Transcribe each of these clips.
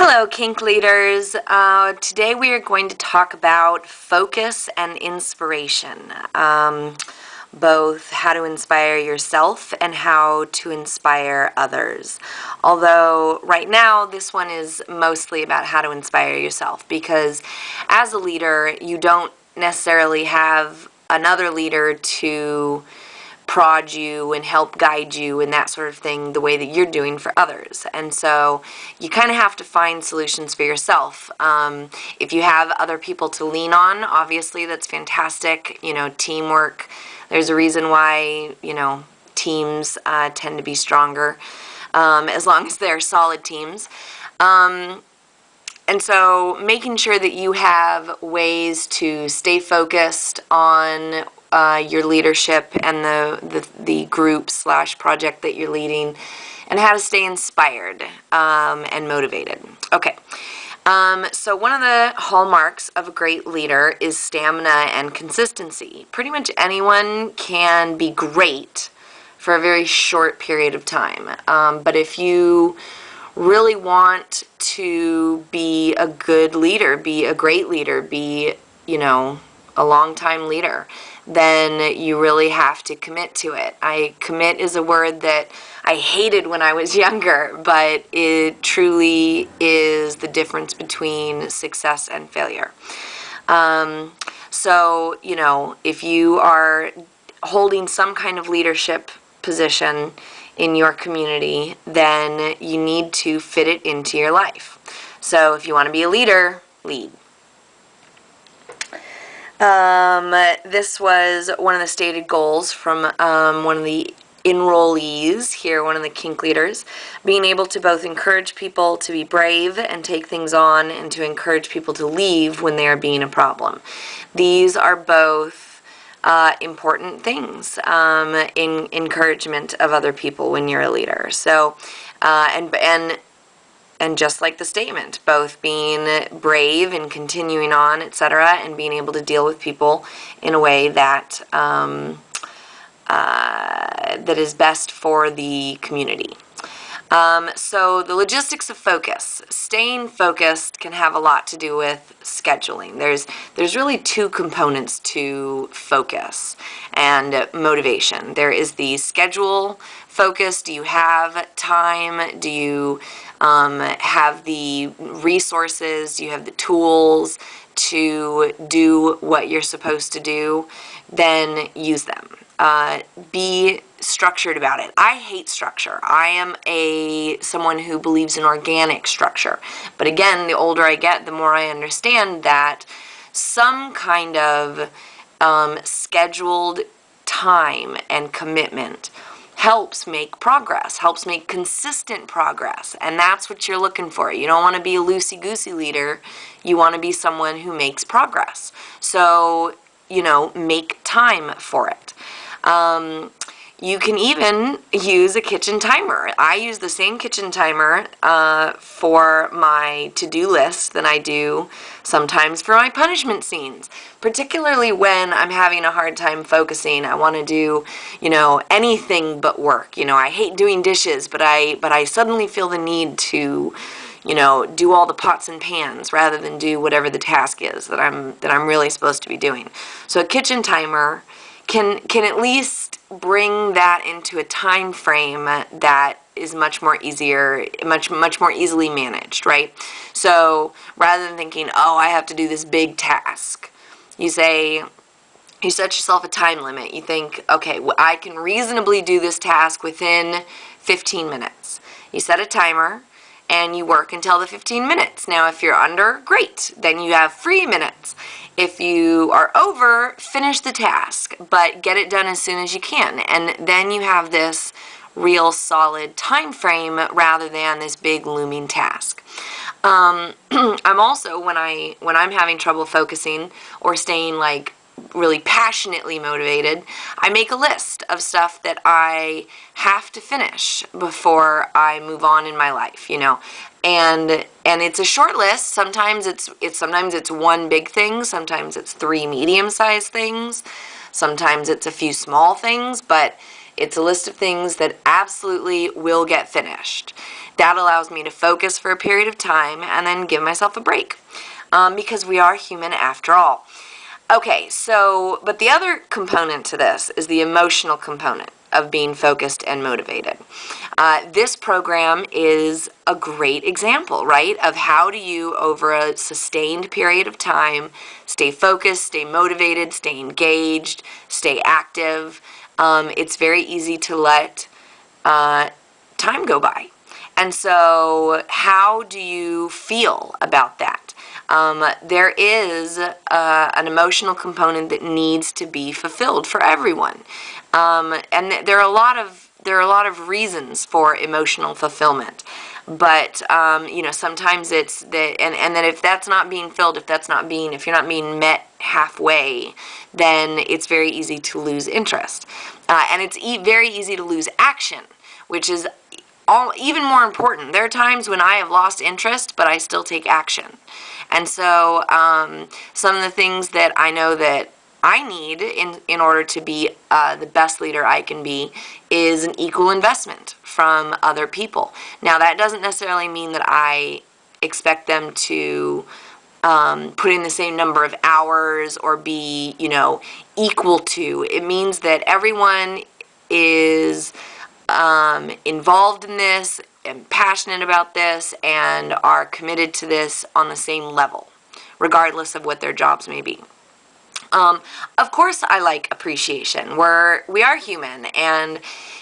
Hello, Kink leaders. Today we are going to talk about focus and inspiration, both how to inspire yourself and how to inspire others. Although right now this one is mostly about how to inspire yourself, because as a leader you don't necessarily have another leader to prod you and help guide you and that sort of thing the way that you're doing for others. And so you kind of have to find solutions for yourself. If you have other people to lean on, obviously that's fantastic. Teamwork, there's a reason why, teams tend to be stronger, as long as they're solid teams. And so making sure that you have ways to stay focused on your leadership and the group / project that you're leading, and how to stay inspired and motivated. Okay, so one of the hallmarks of a great leader is stamina and consistency. Pretty much anyone can be great for a very short period of time, but if you really want to be a good leader, be a great leader, be, a long-time leader, then you really have to commit to it. Commit is a word that I hated when I was younger, but it truly is the difference between success and failure. So, if you are holding some kind of leadership position in your community, then you need to fit it into your life. So if you want to be a leader, lead. This was one of the stated goals from one of the enrollees here, one of the Kink leaders, being able to both encourage people to be brave and take things on, and to encourage people to leave when they are being a problem. These are both important things in encouragement of other people when you're a leader. So, and just like the statement, both being brave and continuing on, etc., and being able to deal with people in a way that that is best for the community. So the logistics of focus. Staying focused can have a lot to do with scheduling. There's really two components to focus and motivation. There is the schedule focus. Do you have time? Do you have the resources? Do you have the tools to do what you're supposed to do? Then use them. Be structured about it. I hate structure. I am someone who believes in organic structure. But again, the older I get, the more I understand that some kind of scheduled time and commitment helps make progress, helps make consistent progress, and that's what you're looking for. You don't want to be a loosey-goosey leader. You want to be someone who makes progress. So, make time for it. You can even use a kitchen timer. I use the same kitchen timer for my to-do list than I do sometimes for my punishment scenes, particularly when I'm having a hard time focusing. I want to do, anything but work. I hate doing dishes, but I suddenly feel the need to, do all the pots and pans rather than do whatever the task is that I'm really supposed to be doing. So a kitchen timer can at least bring that into a time frame that is much more easily managed, right? So rather than thinking, oh, I have to do this big task, you set yourself a time limit. You think, okay, I can reasonably do this task within 15 minutes. You set a timer and you work until the 15 minutes. Now, if you're under, great. Then you have 3 minutes. If you are over, finish the task, but get it done as soon as you can. And then you have this real solid time frame rather than this big looming task. I'm also, when I'm having trouble focusing or staying really passionately motivated, I make a list of stuff that I have to finish before I move on in my life, and it's a short list. Sometimes it's one big thing, sometimes it's 3 medium-sized things, sometimes it's a few small things, but it's a list of things that absolutely will get finished. That allows me to focus for a period of time and then give myself a break, because we are human after all. Okay, so, but the other component to this is the emotional component of being focused and motivated. This program is a great example, right, of how do you, over a sustained period of time, stay focused, stay motivated, stay engaged, stay active. It's very easy to let time go by. And so how do you feel about that? There is an emotional component that needs to be fulfilled for everyone, and there are a lot of reasons for emotional fulfillment. But sometimes it's that, and then if that's not being filled, if you're not being met halfway, then it's very easy to lose interest, and it's very easy to lose action, which is even more important. There are times when I have lost interest, but I still take action. And so some of the things that I know that I need in order to be the best leader I can be is an equal investment from other people. Now, that doesn't necessarily mean that I expect them to put in the same number of hours or be, equal to. It means that everyone is involved in this and passionate about this and are committed to this on the same level, regardless of what their jobs may be. Of course, I like appreciation. We are human, and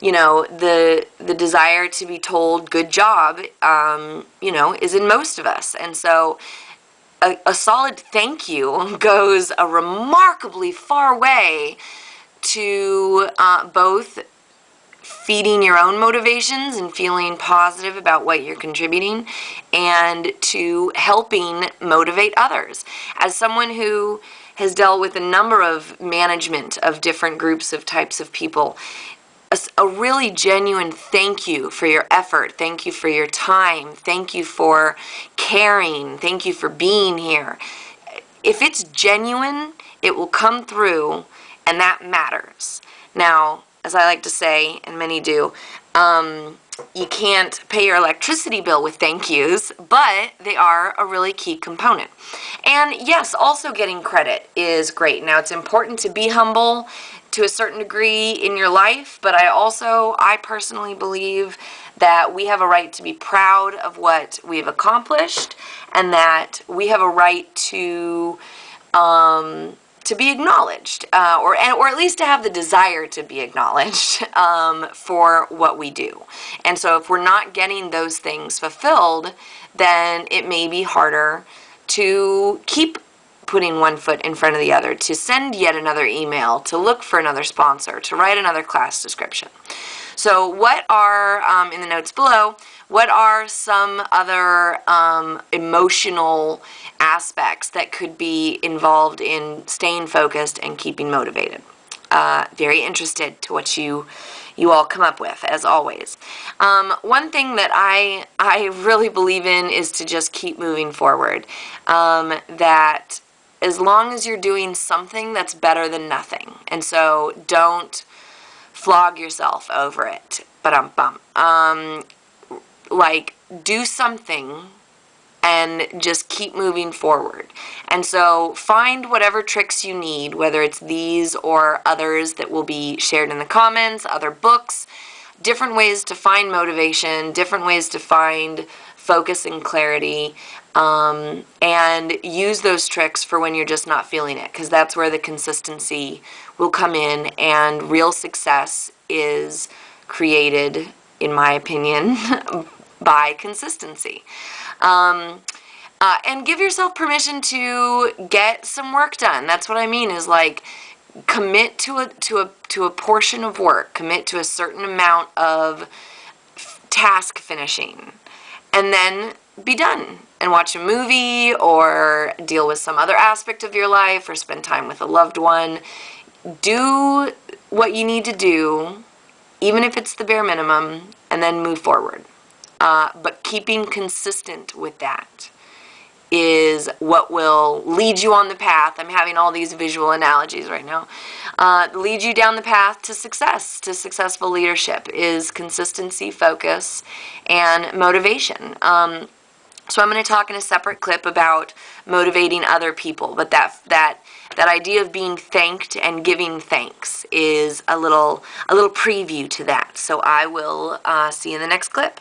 the desire to be told "good job," is in most of us, and so a solid thank you goes a remarkably far way to both feeding your own motivations and feeling positive about what you're contributing, and to helping motivate others. As someone who has dealt with a number of management of different groups of types of people, a really genuine thank you for your effort, thank you for your time, thank you for caring, thank you for being here. If it's genuine, it will come through, and that matters. Now, as I like to say, and many do, you can't pay your electricity bill with thank yous, but they are a really key component. And yes, also getting credit is great. Now, it's important to be humble to a certain degree in your life, but I personally believe that we have a right to be proud of what we've accomplished, and that we have a right to be acknowledged, or at least to have the desire to be acknowledged for what we do. And so if we're not getting those things fulfilled, then it may be harder to keep putting one foot in front of the other, to send yet another email, to look for another sponsor, to write another class description. So what are, in the notes below, what are some other emotional aspects that could be involved in staying focused and keeping motivated? Very interested to what you all come up with, as always. One thing that I really believe in is to just keep moving forward. That as long as you're doing something, that's better than nothing. And so don't flog yourself over it. Like, do something and just keep moving forward. And so find whatever tricks you need, whether it's these or others that will be shared in the comments, other books, different ways to find motivation, different ways to find focus and clarity, and use those tricks for when you're just not feeling it, because that's where the consistency will come in, and real success is created, in my opinion, by consistency. And give yourself permission to get some work done. That's what I mean, is like, commit to a portion of work, commit to a certain amount of task finishing, and then be done and watch a movie or deal with some other aspect of your life or spend time with a loved one. Do what you need to do, even if it's the bare minimum, and then move forward. But keeping consistent with that is what will lead you on the path. I'm having all these visual analogies right now. Lead you down the path to success, to successful leadership, is consistency, focus, and motivation. So I'm going to talk in a separate clip about motivating other people, but that idea of being thanked and giving thanks is a little preview to that. So I will see you in the next clip.